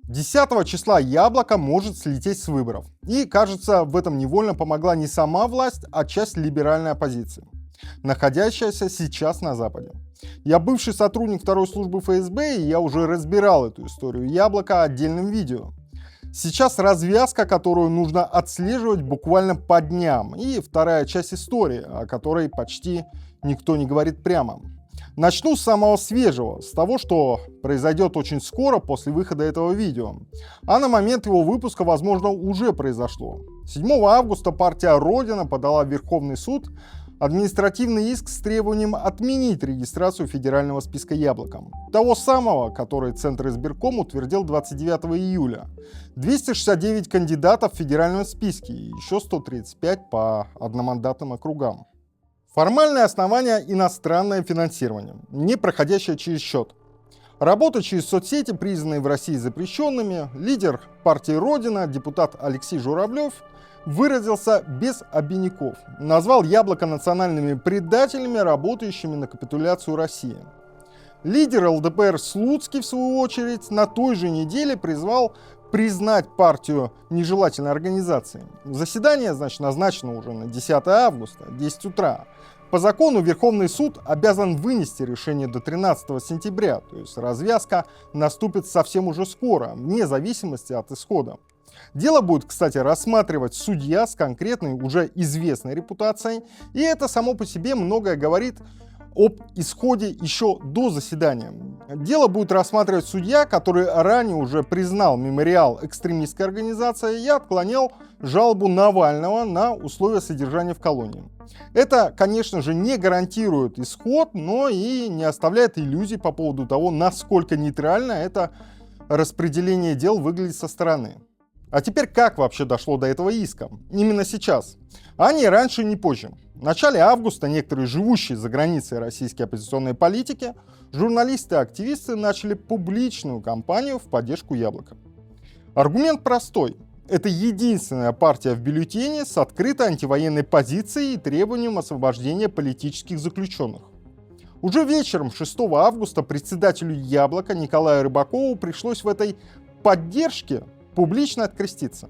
10 числа Яблоко может слететь с выборов. И, кажется, в этом невольно помогла не сама власть, а часть либеральной оппозиции, находящаяся сейчас на Западе. Я бывший сотрудник второй службы ФСБ, и я уже разбирал эту историю Яблока отдельным видео. Сейчас развязка, которую нужно отслеживать буквально по дням, и вторая часть истории, о которой почти никто не говорит прямо. Начну с самого свежего, с того, что произойдет очень скоро после выхода этого видео. А на момент его выпуска, возможно, уже произошло. 7 августа партия «Родина» подала в Верховный суд административный иск с требованием отменить регистрацию федерального списка «Яблоко». Того самого, который Центр избирком утвердил 29 июля. 269 кандидатов в федеральном списке и еще 135 по одномандатным округам. Формальное основание – иностранное финансирование, не проходящее через счет. Работа через соцсети, признанные в России запрещенными, лидер партии «Родина», депутат Алексей Журавлев, выразился без обиняков. Назвал Яблоко национальными предателями, работающими на капитуляцию России. Лидер ЛДПР Слуцкий, в свою очередь, на той же неделе призвал признать партию нежелательной организацией. Заседание, назначено уже на 10 августа, 10 утра. По закону Верховный суд обязан вынести решение до 13 сентября, то есть развязка наступит совсем уже скоро, вне зависимости от исхода. Дело будет, кстати, рассматривать судья с конкретной, уже известной репутацией, и это само по себе многое говорит об исходе еще до заседания. Дело будет рассматривать судья, который ранее уже признал мемориал экстремистской организацией и отклонял жалобу Навального на условия содержания в колонии. Это, конечно же, не гарантирует исход, но и не оставляет иллюзий по поводу того, насколько нейтрально это распределение дел выглядит со стороны. А теперь как вообще дошло до этого иска? Именно сейчас. А не раньше, не позже. В начале августа некоторые живущие за границей российские оппозиционные политики, журналисты и активисты начали публичную кампанию в поддержку Яблока. Аргумент простой. Это единственная партия в бюллетене с открытой антивоенной позицией и требованием освобождения политических заключенных. Уже вечером 6 августа председателю Яблока Николаю Рыбакову пришлось в этой поддержке публично откреститься.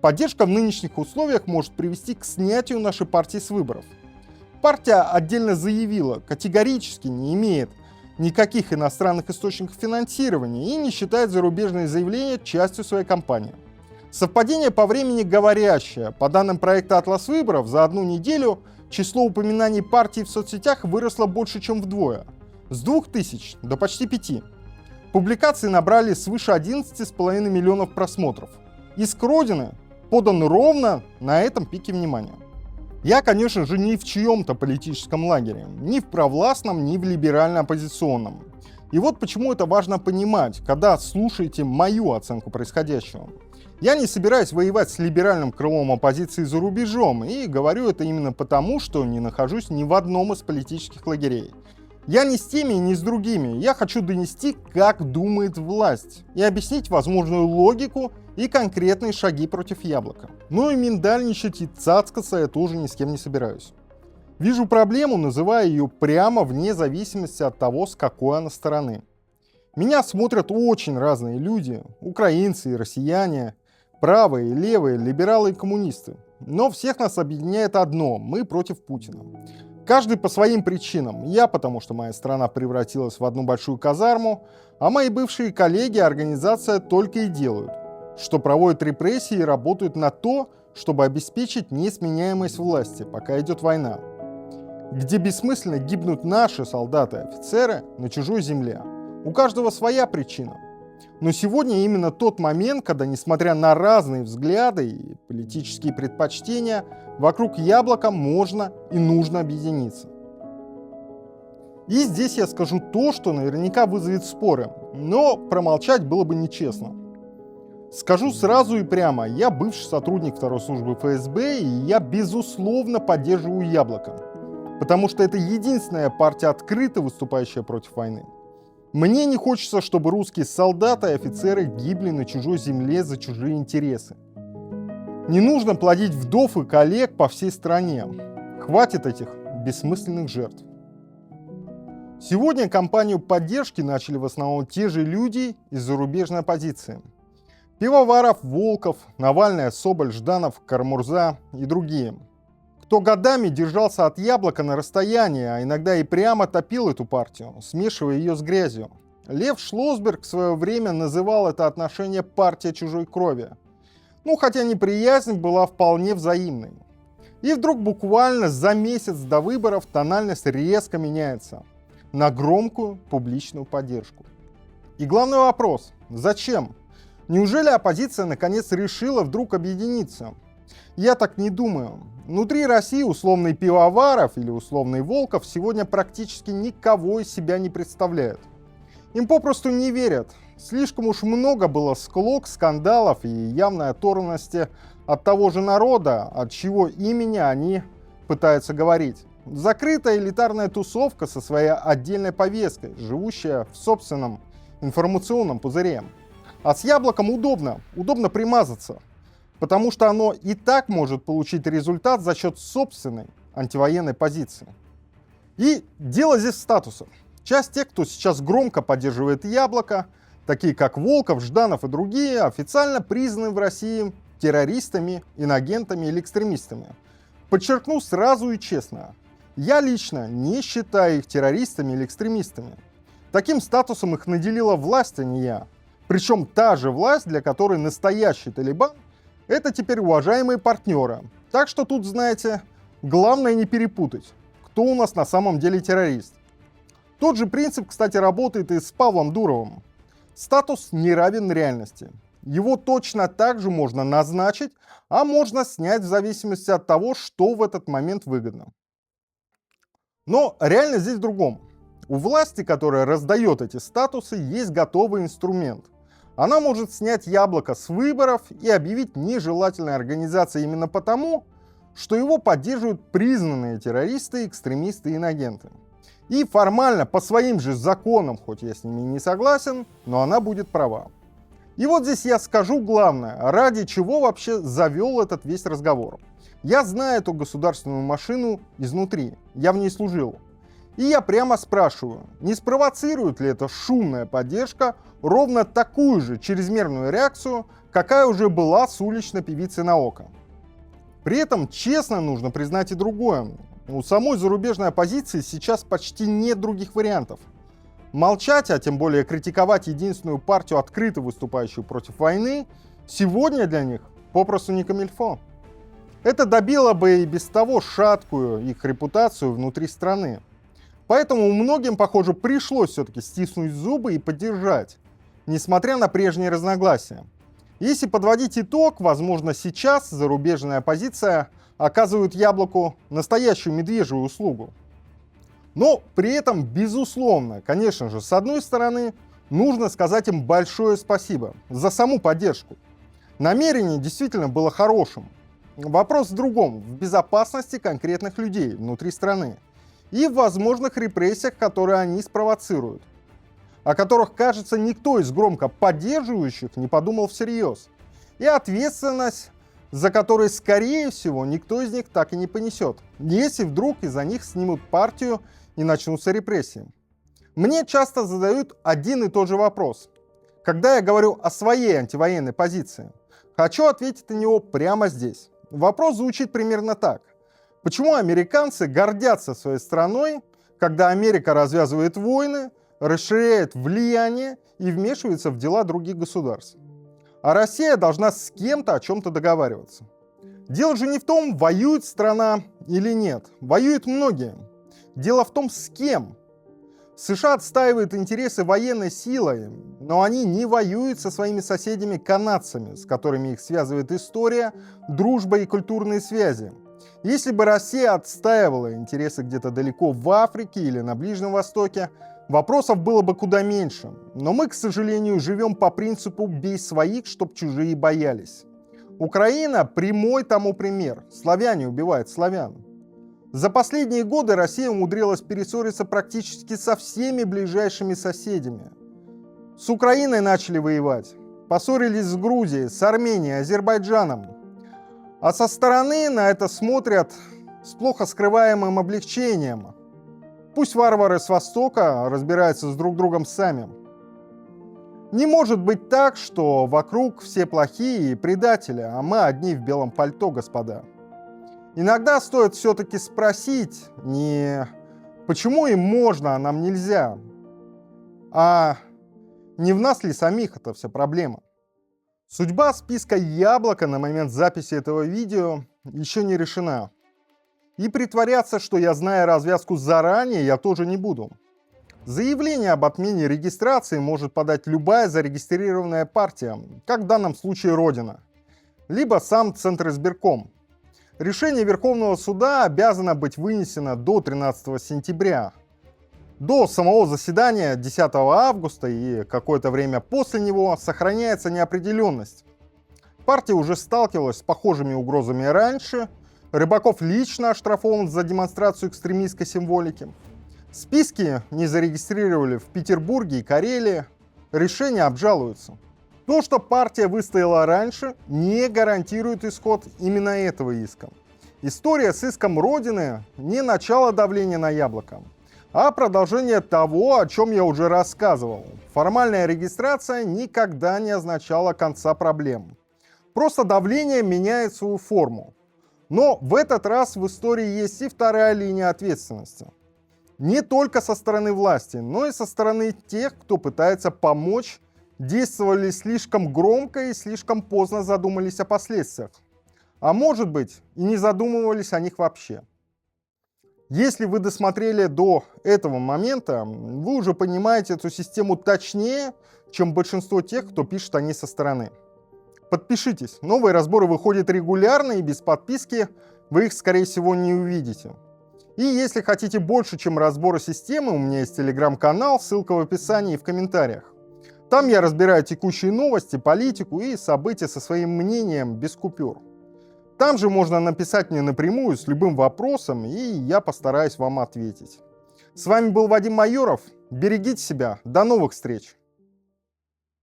Поддержка в нынешних условиях может привести к снятию нашей партии с выборов. Партия отдельно заявила, категорически не имеет никаких иностранных источников финансирования и не считает зарубежные заявления частью своей кампании. Совпадение по времени говорящее. По данным проекта «Атлас выборов», за одну неделю число упоминаний партии в соцсетях выросло больше, чем вдвое. С 2000 до почти 5. Публикации набрали свыше 11,5 миллионов просмотров. Иск Родины подан ровно на этом пике внимания. Я, конечно же, ни в чьем-то политическом лагере, ни в провластном, ни в либерально-оппозиционном. И вот почему это важно понимать, когда слушаете мою оценку происходящего. Я не собираюсь воевать с либеральным крылом оппозиции за рубежом, и говорю это именно потому, что не нахожусь ни в одном из политических лагерей. Я не с теми и не с другими. Я хочу донести, как думает власть, и объяснить возможную логику и конкретные шаги против Яблока. Ну и миндальничать и цацкаться я тоже ни с кем не собираюсь. Вижу проблему, называя ее прямо вне зависимости от того, с какой она стороны. Меня смотрят очень разные люди, украинцы и россияне, правые и левые, либералы и коммунисты. Но всех нас объединяет одно – мы против Путина. Каждый по своим причинам. Я, потому что моя страна превратилась в одну большую казарму, а мои бывшие коллеги и организация только и делают, что проводят репрессии и работают на то, чтобы обеспечить несменяемость власти, пока идет война, где бессмысленно гибнут наши солдаты и офицеры на чужой земле. У каждого своя причина. Но сегодня именно тот момент, когда, несмотря на разные взгляды и политические предпочтения, вокруг Яблока можно и нужно объединиться. И здесь я скажу то, что наверняка вызовет споры, но промолчать было бы нечестно. Скажу сразу и прямо, я бывший сотрудник второй службы ФСБ, и я безусловно поддерживаю Яблоко, потому что это единственная партия, открыто выступающая против войны. Мне не хочется, чтобы русские солдаты и офицеры гибли на чужой земле за чужие интересы. Не нужно плодить вдов и коллег по всей стране. Хватит этих бессмысленных жертв. Сегодня кампанию поддержки начали в основном те же люди из зарубежной оппозиции. Пивоваров, Волков, Навальный, Соболь, Жданов, Карамурза и другие. Кто годами держался от яблока на расстоянии, а иногда и прямо топил эту партию, смешивая ее с грязью. Лев Шлосберг в свое время называл это отношение «партия чужой крови». Хотя неприязнь была вполне взаимной. И вдруг буквально за месяц до выборов тональность резко меняется на громкую публичную поддержку. И главный вопрос – зачем? Неужели оппозиция наконец решила вдруг объединиться? Я так не думаю. Внутри России условный Пивоваров или условный Волков сегодня практически никого из себя не представляют. Им попросту не верят. Слишком уж много было склок, скандалов и явной оторванности от того же народа, от чьего имени они пытаются говорить. Закрытая элитарная тусовка со своей отдельной повесткой, живущая в собственном информационном пузыре. А с яблоком удобно примазаться, потому что оно и так может получить результат за счет собственной антивоенной позиции. И дело здесь в статусе. Часть тех, кто сейчас громко поддерживает яблоко, такие как Волков, Жданов и другие, официально признаны в России террористами, инагентами или экстремистами. Подчеркну сразу и честно, я лично не считаю их террористами или экстремистами. Таким статусом их наделила власть, а не я. Причем та же власть, для которой настоящий Талибан – это теперь уважаемые партнеры. Так что тут, знаете, главное не перепутать, кто у нас на самом деле террорист. Тот же принцип, кстати, работает и с Павлом Дуровым. Статус не равен реальности. Его точно так же можно назначить, а можно снять в зависимости от того, что в этот момент выгодно. Но реальность здесь в другом. У власти, которая раздает эти статусы, есть готовый инструмент. Она может снять яблоко с выборов и объявить нежелательной организацией именно потому, что его поддерживают признанные террористы, экстремисты и инагенты. И формально, по своим же законам, хоть я с ними не согласен, но она будет права. И вот здесь я скажу главное, ради чего вообще завел этот весь разговор. Я знаю эту государственную машину изнутри, я в ней служил. И я прямо спрашиваю, не спровоцирует ли эта шумная поддержка ровно такую же чрезмерную реакцию, какая уже была с уличной певицей Наока. При этом честно нужно признать и другое. У самой зарубежной оппозиции сейчас почти нет других вариантов. Молчать, а тем более критиковать единственную партию, открыто выступающую против войны, сегодня для них попросту не камильфо. Это добило бы и без того шаткую их репутацию внутри страны. Поэтому многим, похоже, пришлось все-таки стиснуть зубы и поддержать, несмотря на прежние разногласия. Если подводить итог, возможно, сейчас зарубежная оппозиция оказывает яблоку настоящую медвежью услугу. Но при этом, безусловно, конечно же, с одной стороны, нужно сказать им большое спасибо за саму поддержку. Намерение действительно было хорошим. Вопрос в другом, в безопасности конкретных людей внутри страны и в возможных репрессиях, которые они спровоцируют, о которых, кажется, никто из громко поддерживающих не подумал всерьез, и ответственность, за которой, скорее всего, никто из них так и не понесет, если вдруг из-за них снимут партию и начнутся репрессии. Мне часто задают один и тот же вопрос. Когда я говорю о своей антивоенной позиции, хочу ответить на него прямо здесь. Вопрос звучит примерно так. Почему американцы гордятся своей страной, когда Америка развязывает войны, расширяет влияние и вмешивается в дела других государств? А Россия должна с кем-то о чем-то договариваться. Дело же не в том, воюет страна или нет. Воюют многие. Дело в том, с кем. США отстаивают интересы военной силой, но они не воюют со своими соседями-канадцами, с которыми их связывает история, дружба и культурные связи. Если бы Россия отстаивала интересы где-то далеко в Африке или на Ближнем Востоке, вопросов было бы куда меньше. Но мы, к сожалению, живем по принципу «бей своих, чтоб чужие боялись». Украина – прямой тому пример. Славяне убивают славян. За последние годы Россия умудрилась перессориться практически со всеми ближайшими соседями. С Украиной начали воевать, поссорились с Грузией, с Арменией, Азербайджаном. А со стороны на это смотрят с плохо скрываемым облегчением. Пусть варвары с Востока разбираются с друг другом сами. Не может быть так, что вокруг все плохие и предатели, а мы одни в белом пальто, господа. Иногда стоит все-таки спросить не почему им можно, а нам нельзя, а не в нас ли самих это вся проблема. Судьба списка «Яблоко» на момент записи этого видео еще не решена. И притворяться, что я знаю развязку заранее, я тоже не буду. Заявление об отмене регистрации может подать любая зарегистрированная партия, как в данном случае Родина, либо сам Центр избирком. Решение Верховного суда обязано быть вынесено до 13 сентября. До самого заседания 10 августа и какое-то время после него сохраняется неопределенность. Партия уже сталкивалась с похожими угрозами раньше. Рыбаков лично оштрафован за демонстрацию экстремистской символики. Списки не зарегистрировали в Петербурге и Карелии. Решения обжалуются. То, что партия выстояла раньше, не гарантирует исход именно этого иска. История с иском Родины не начало давления на Яблоко, а продолжение того, о чем я уже рассказывал. Формальная регистрация никогда не означала конца проблем. Просто давление меняет свою форму. Но в этот раз в истории есть и вторая линия ответственности. Не только со стороны власти, но и со стороны тех, кто пытается помочь, действовали слишком громко и слишком поздно задумались о последствиях. А может быть, и не задумывались о них вообще. Если вы досмотрели до этого момента, вы уже понимаете эту систему точнее, чем большинство тех, кто пишет о ней со стороны. Подпишитесь, новые разборы выходят регулярно, и без подписки вы их, скорее всего, не увидите. И если хотите больше, чем разборы системы, у меня есть телеграм-канал, ссылка в описании и в комментариях. Там я разбираю текущие новости, политику и события со своим мнением без купюр. Там же можно написать мне напрямую с любым вопросом, и я постараюсь вам ответить. С вами был Вадим Майоров. Берегите себя. До новых встреч!